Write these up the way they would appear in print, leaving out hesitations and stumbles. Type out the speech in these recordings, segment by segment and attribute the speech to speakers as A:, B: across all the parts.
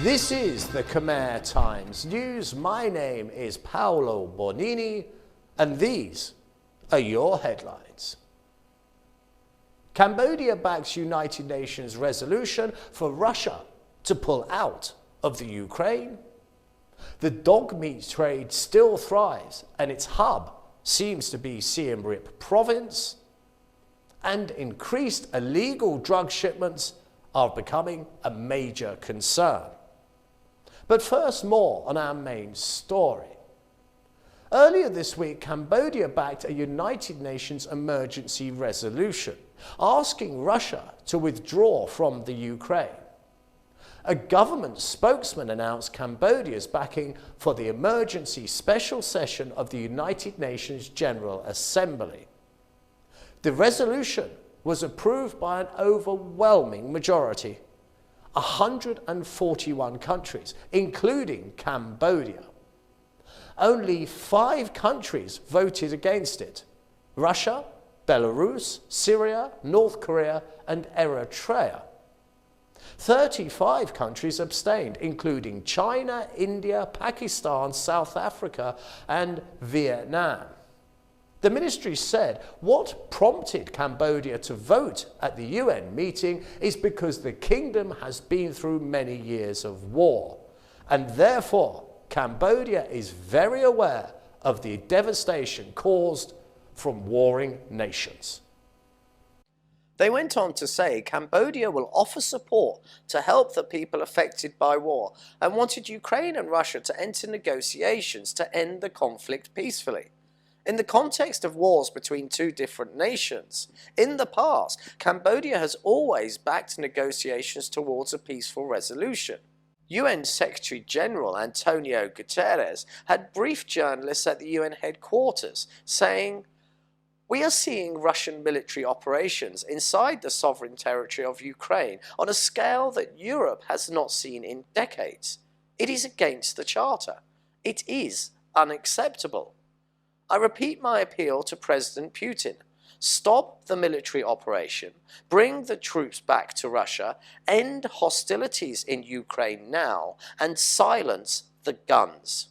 A: This is the Khmer Times News. My name is Paolo Bonini, and these are your headlines. Cambodia backs United Nations resolution for Russia to pull out of the Ukraine. The dog meat trade still thrives, and its hub seems to be Siem Reap province. And increased illegal drug shipments are becoming a major concern. But first, more on our main story. Earlier this week, Cambodia backed a United Nations emergency resolution asking Russia to withdraw from the Ukraine. A government spokesman announced Cambodia's backing for the emergency special session of the United Nations General Assembly. The resolution was approved by an overwhelming majority. 141 countries, including Cambodia. Only 5 countries voted against it: Russia, Belarus, Syria, North Korea, and Eritrea. 35 countries abstained, including China, India, Pakistan, South Africa, and Vietnam. The ministry said what prompted Cambodia to vote at the UN meeting is because the kingdom has been through many years of war, and therefore Cambodia is very aware of the devastation caused from warring nations. They went on to say Cambodia will offer support to help the people affected by war and wanted Ukraine and Russia to enter negotiations to end the conflict peacefully. In the context of wars between two different nations, in the past, Cambodia has always backed negotiations towards a peaceful resolution. UN Secretary General Antonio Guterres had briefed journalists at the UN headquarters, saying, "We are seeing Russian military operations inside the sovereign territory of Ukraine on a scale that Europe has not seen in decades. It is against the Charter. It is unacceptable. I repeat my appeal to President Putin. Stop the military operation, bring the troops back to Russia, end hostilities in Ukraine now, and silence the guns."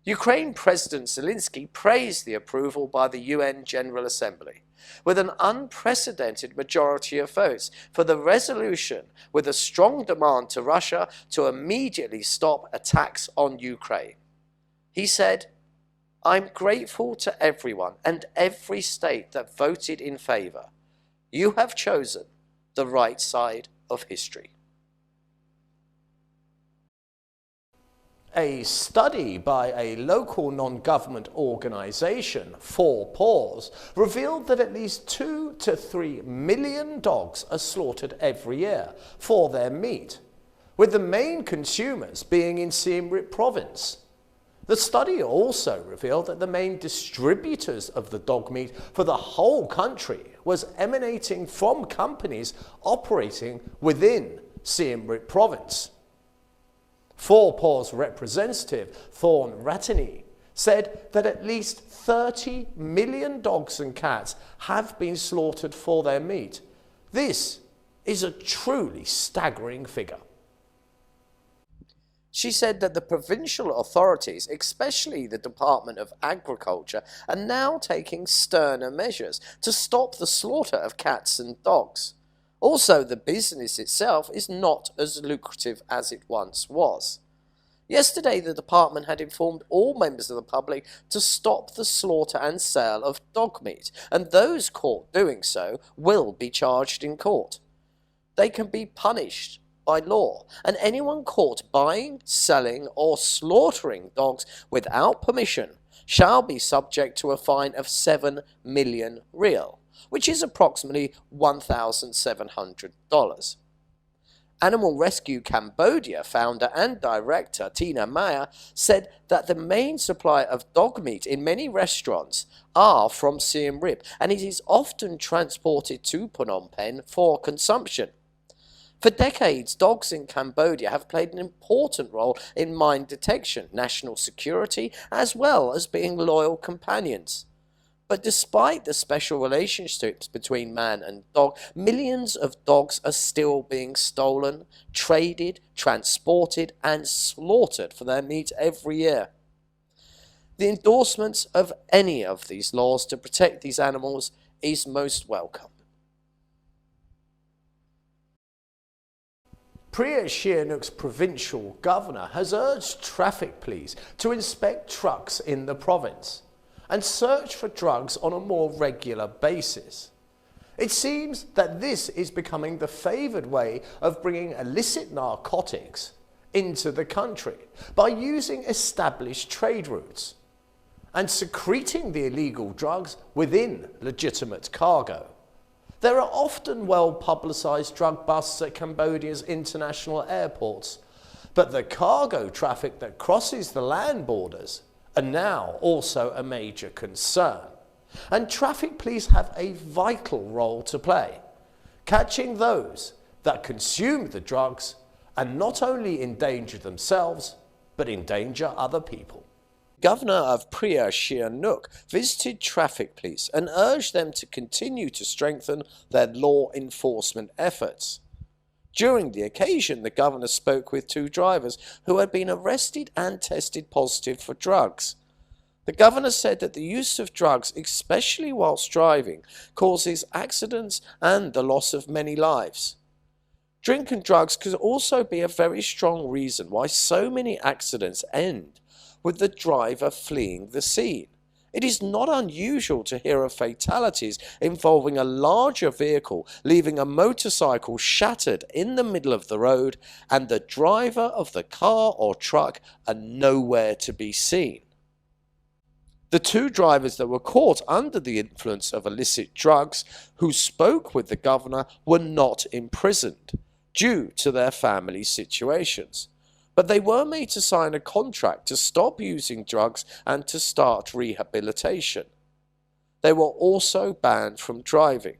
A: Ukraine President Zelensky praised the approval by the UN General Assembly, with an unprecedented majority of votes for the resolution, with a strong demand to Russia to immediately stop attacks on Ukraine. He said, "I'm grateful to everyone and every state that voted in favour. You have chosen the right side of history." A study by a local non-government organisation, 4 Paws, revealed that at least 2 to 3 million dogs are slaughtered every year for their meat, with the main consumers being in Siem Reap province. The study also revealed that the main distributors of the dog meat for the whole country was emanating from companies operating within Siem Reap province. 4 Paws representative Thorn Ratney said that at least 30 million dogs and cats have been slaughtered for their meat. This is a truly staggering figure. She said that the provincial authorities, especially the Department of Agriculture, are now taking sterner measures to stop the slaughter of cats and dogs. Also, the business itself is not as lucrative as it once was. Yesterday, the department had informed all members of the public to stop the slaughter and sale of dog meat, and those caught doing so will be charged in court. They can be punished by law, and anyone caught buying, selling, or slaughtering dogs without permission shall be subject to a fine of 7 million riel, which is approximately $1,700. Animal Rescue Cambodia founder and director Tina Meyer said that the main supply of dog meat in many restaurants are from Siem Reap, and it is often transported to Phnom Penh for consumption. For decades, dogs in Cambodia have played an important role in mine detection, national security, as well as being loyal companions. But despite the special relationships between man and dog, millions of dogs are still being stolen, traded, transported, and slaughtered for their meat every year. The endorsement of any of these laws to protect these animals is most welcome. Priya Sihanouk's provincial governor has urged traffic police to inspect trucks in the province and search for drugs on a more regular basis. It seems that this is becoming the favoured way of bringing illicit narcotics into the country by using established trade routes and secreting the illegal drugs within legitimate cargo. There are often well-publicised drug busts at Cambodia's international airports, but the cargo traffic that crosses the land borders are now also a major concern. And traffic police have a vital role to play, catching those that consume the drugs and not only endanger themselves, but endanger other people. Governor of Priya Sihanouk visited traffic police and urged them to continue to strengthen their law enforcement efforts. During the occasion, the governor spoke with 2 drivers who had been arrested and tested positive for drugs. The governor said that the use of drugs, especially whilst driving, causes accidents and the loss of many lives. Drink and drugs could also be a very strong reason why so many accidents end with the driver fleeing the scene. It is not unusual to hear of fatalities involving a larger vehicle leaving a motorcycle shattered in the middle of the road and the driver of the car or truck are nowhere to be seen. The 2 drivers that were caught under the influence of illicit drugs who spoke with the governor were not imprisoned due to their family situations, but they were made to sign a contract to stop using drugs and to start rehabilitation. They were also banned from driving.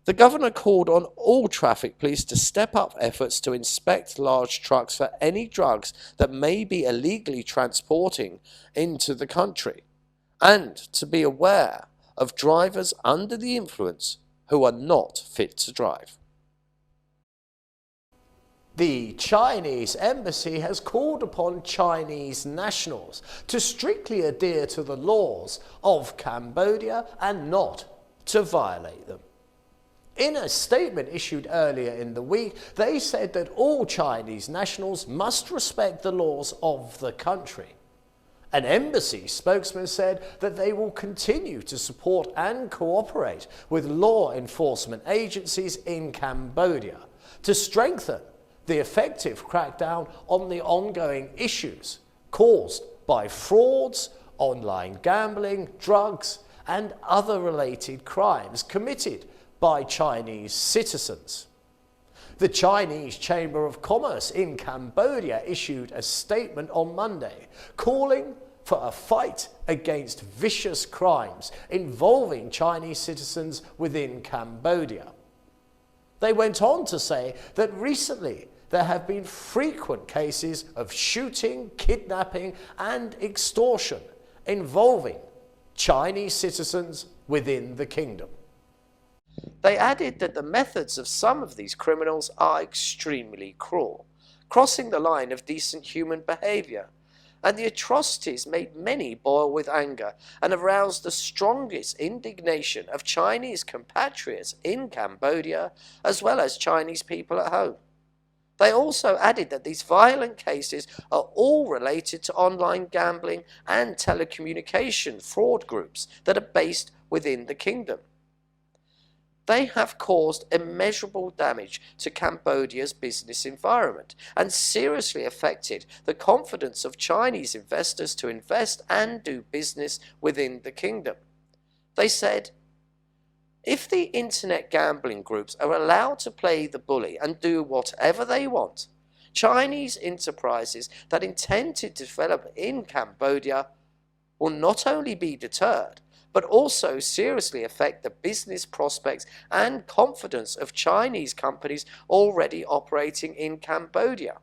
A: The governor called on all traffic police to step up efforts to inspect large trucks for any drugs that may be illegally transporting into the country, and to be aware of drivers under the influence who are not fit to drive. The Chinese embassy has called upon Chinese nationals to strictly adhere to the laws of Cambodia and not to violate them. In a statement issued earlier in the week, they said that all Chinese nationals must respect the laws of the country. An embassy spokesman said that they will continue to support and cooperate with law enforcement agencies in Cambodia to strengthen the effective crackdown on the ongoing issues caused by frauds, online gambling, drugs, and other related crimes committed by Chinese citizens. The Chinese Chamber of Commerce in Cambodia issued a statement on Monday calling for a fight against vicious crimes involving Chinese citizens within Cambodia. They went on to say that recently there have been frequent cases of shooting, kidnapping, and extortion involving Chinese citizens within the kingdom. They added that the methods of some of these criminals are extremely cruel, crossing the line of decent human behaviour, and the atrocities made many boil with anger and aroused the strongest indignation of Chinese compatriots in Cambodia as well as Chinese people at home. They also added that these violent cases are all related to online gambling and telecommunication fraud groups that are based within the kingdom. They have caused immeasurable damage to Cambodia's business environment and seriously affected the confidence of Chinese investors to invest and do business within the kingdom. They said, if the internet gambling groups are allowed to play the bully and do whatever they want, Chinese enterprises that intend to develop in Cambodia will not only be deterred, but also seriously affect the business prospects and confidence of Chinese companies already operating in Cambodia.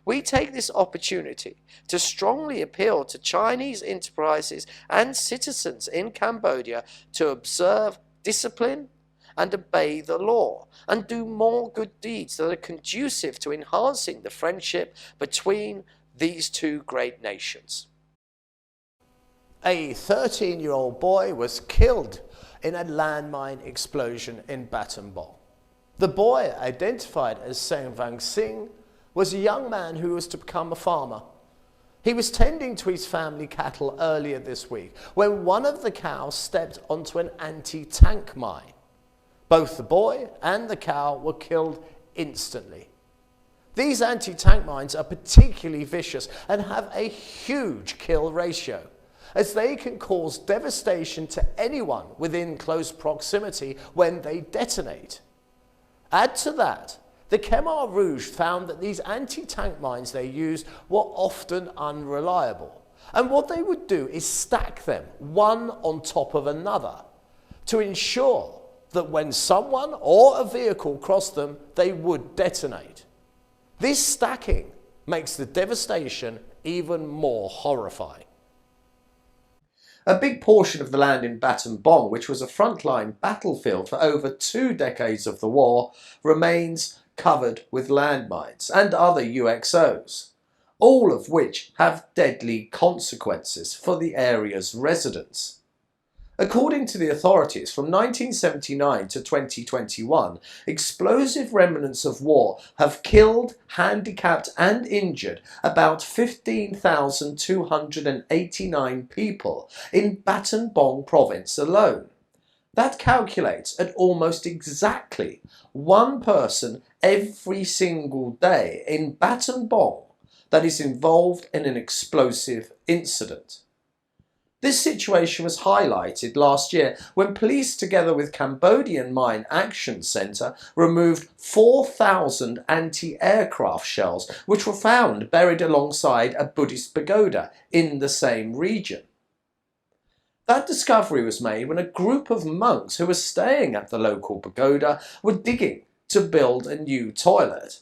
A: we take this opportunity to strongly appeal to Chinese enterprises and citizens in Cambodia to observe discipline and obey the law, and do more good deeds that are conducive to enhancing the friendship between these two great nations. A 13-year-old boy was killed in a landmine explosion in Battambang. The boy, identified as Seng Vang Sing, was a young man who was to become a farmer. He was tending to his family cattle earlier this week when one of the cows stepped onto an anti-tank mine. Both the boy and the cow were killed instantly. These anti-tank mines are particularly vicious and have a huge kill ratio, as they can cause devastation to anyone within close proximity when they detonate. Add to that, the Khmer Rouge found that these anti-tank mines they used were often unreliable, and what they would do is stack them one on top of another to ensure that when someone or a vehicle crossed them, they would detonate. This stacking makes the devastation even more horrifying. A big portion of the land in Battambang, which was a frontline battlefield for over 2 decades of the war, remains covered with landmines and other UXOs, all of which have deadly consequences for the area's residents. According to the authorities, from 1979 to 2021, explosive remnants of war have killed, handicapped and injured about 15,289 people in Battambang province alone. That calculates at almost exactly 1 person every single day in Battambang that is involved in an explosive incident. This situation was highlighted last year when police, together with Cambodian Mine Action Centre, removed 4,000 anti-aircraft shells which were found buried alongside a Buddhist pagoda in the same region. That discovery was made when a group of monks who were staying at the local pagoda were digging to build a new toilet,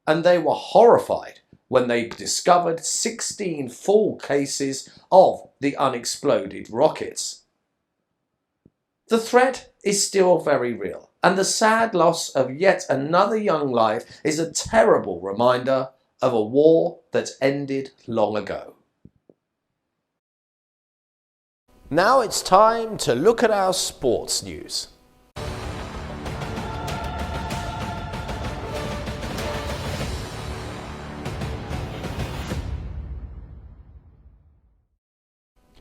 A: and they were horrified when they discovered 16 full cases of the unexploded rockets. The threat is still very real, and the sad loss of yet another young life is a terrible reminder of a war that ended long ago. Now it's time to look at our sports news.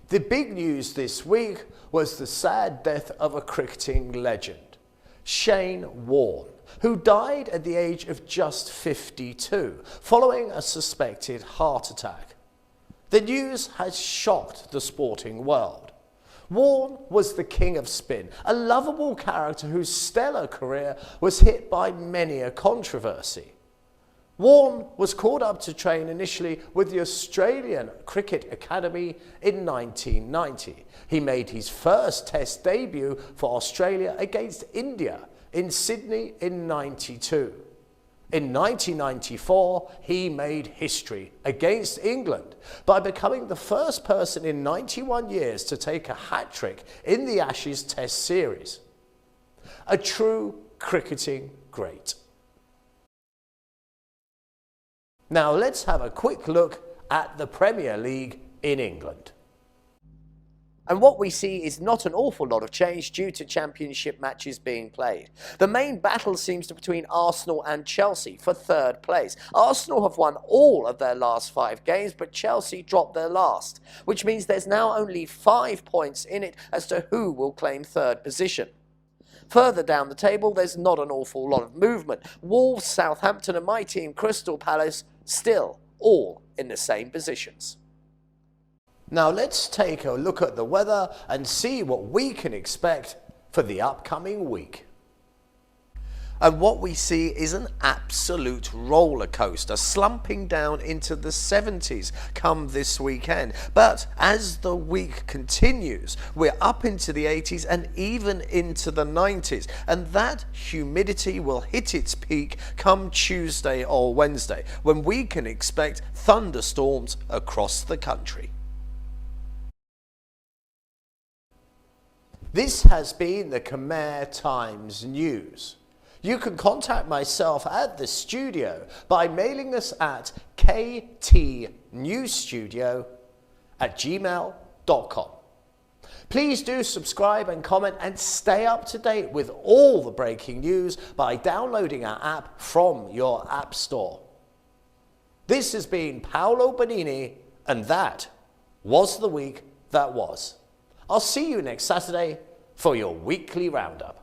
A: The big news this week was the sad death of a cricketing legend, Shane Warne, who died at the age of just 52 following a suspected heart attack. The news has shocked the sporting world. Warne was the king of spin, a lovable character whose stellar career was hit by many a controversy. Warne was called up to train initially with the Australian Cricket Academy in 1990. He made his first Test debut for Australia against India in Sydney in 92. In 1994, he made history against England by becoming the first person in 91 years to take a hat-trick in the Ashes Test series. A true cricketing great. Now let's have a quick look at the Premier League in England. And what we see is not an awful lot of change due to championship matches being played. The main battle seems to be between Arsenal and Chelsea for 3rd place. Arsenal have won all of their last 5 games, but Chelsea dropped their last, which means there's now only 5 points in it as to who will claim 3rd position. Further down the table, there's not an awful lot of movement. Wolves, Southampton and my team, Crystal Palace, still all in the same positions. Now let's take a look at the weather and see what we can expect for the upcoming week. And what we see is an absolute roller coaster, slumping down into the 70s come this weekend. But as the week continues, we're up into the 80s and even into the 90s. And that humidity will hit its peak come Tuesday or Wednesday, when we can expect thunderstorms across the country. This has been the Khmer Times News. You can contact myself at the studio by mailing us at ktnewsstudio@gmail.com. Please do subscribe and comment and stay up to date with all the breaking news by downloading our app from your app store. This has been Paolo Bonini, and that was the week that was. I'll see you next Saturday for your weekly roundup.